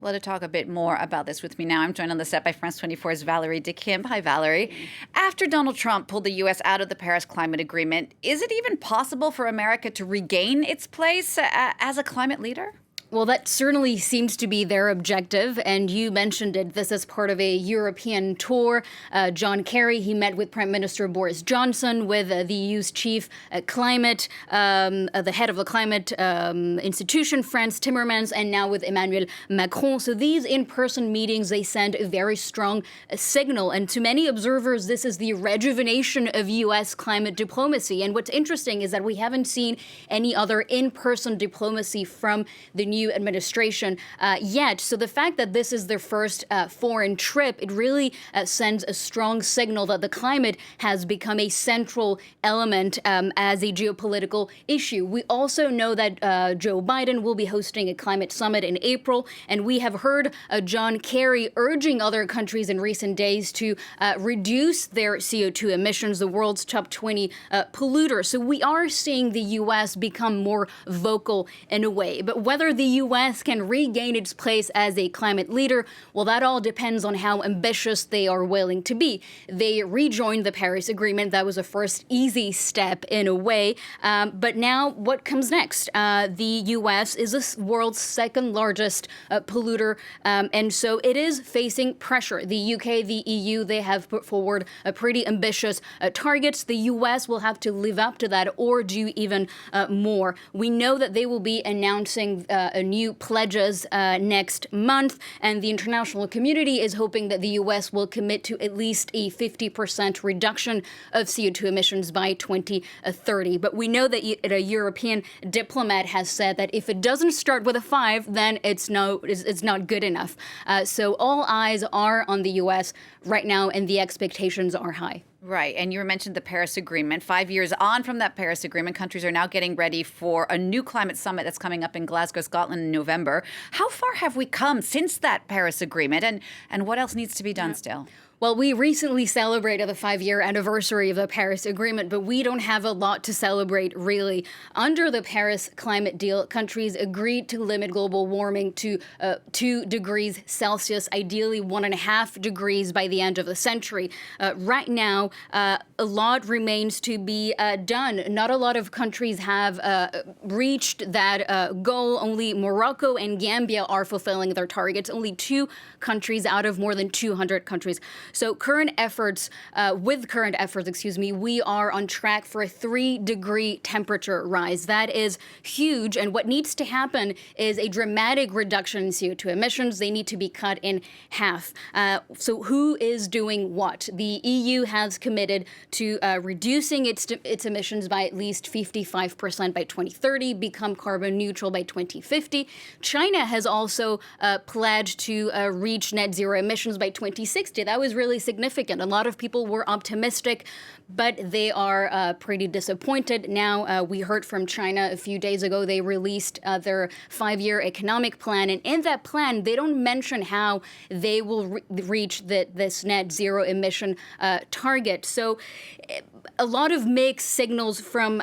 Well, to talk a bit more about this with me now, I'm joined on the set by France 24's Valerie Dekimpe. Hi, Valerie. After Donald Trump pulled the U.S. out of the Paris Climate Agreement, is it even possible for America to regain its place as a climate leader? Well, that certainly seems to be their objective, and you mentioned it. This is part of a European tour. John Kerry, he met with Prime Minister Boris Johnson, with the EU's chief climate, the head of the climate institution, Frans Timmermans, and now with Emmanuel Macron. So these in-person meetings, they send a very strong signal. And to many observers, this is the rejuvenation of U.S. climate diplomacy. And what's interesting is that we haven't seen any other in-person diplomacy from the new administration yet. So the fact that this is their first foreign trip, it really sends a strong signal that the climate has become a central element as a geopolitical issue. We also know that Joe Biden will be hosting a climate summit in April, and we have heard John Kerry urging other countries in recent days to reduce their CO2 emissions, the world's top 20 polluter. So we are seeing the U.S. become more vocal in a way. But whether the U.S. can regain its place as a climate leader, well, that all depends on how ambitious they are willing to be. They rejoined the Paris Agreement. That was a first easy step in a way. But now what comes next? The U.S. is the world's second largest polluter, and so it is facing pressure. The U.K., the EU, they have put forward a pretty ambitious targets. The U.S. will have to live up to that or do even more. We know that they will be announcing new pledges next month, and the international community is hoping that the U.S. will commit to at least a 50% reduction of CO2 emissions by 2030. But we know that a European diplomat has said that if it doesn't start with a 5, then it's not good enough. So all eyes are on the U.S. right now, and the expectations are high. Right. And you mentioned the Paris Agreement. 5 years on from that Paris Agreement, countries are now getting ready for a new climate summit that's coming up in Glasgow, Scotland in November. How far have we come since that Paris Agreement, and what else needs to be done still? Well, we recently celebrated the 5-year anniversary of the Paris Agreement, but we don't have a lot to celebrate, really. Under the Paris climate deal, countries agreed to limit global warming to 2 degrees Celsius, ideally 1.5 degrees by the end of the century. Right now, a lot remains to be done. Not a lot of countries have reached that goal. Only Morocco and Gambia are fulfilling their targets. Only 2 countries out of more than 200 countries. So with current efforts, we are on track for a 3-degree temperature rise. That is huge. And what needs to happen is a dramatic reduction in CO2 emissions. They need to be cut in half. So who is doing what? The EU has committed to reducing its emissions by at least 55% by 2030, become carbon neutral by 2050. China has also pledged to reach net zero emissions by 2060. That was really significant. A lot of people were optimistic, but they are pretty disappointed. Now, we heard from China a few days ago. They released their 5-year economic plan. And in that plan, they don't mention how they will reach this net zero emission target. So a lot of mixed signals from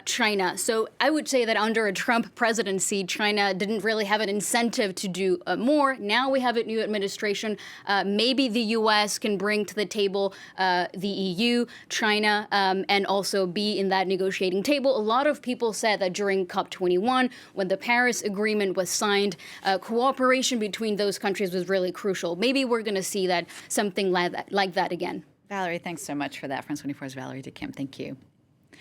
China. So I would say that under a Trump presidency, China didn't really have an incentive to do more. Now we have a new administration. Maybe the U.S. can bring to the table the EU, China, and also be in that negotiating table. A lot of people said that during COP21, when the Paris Agreement was signed, cooperation between those countries was really crucial. Maybe we're going to see that something like that again. Valerie, thanks so much for that. France 24's Valerie Dekimpe. Thank you.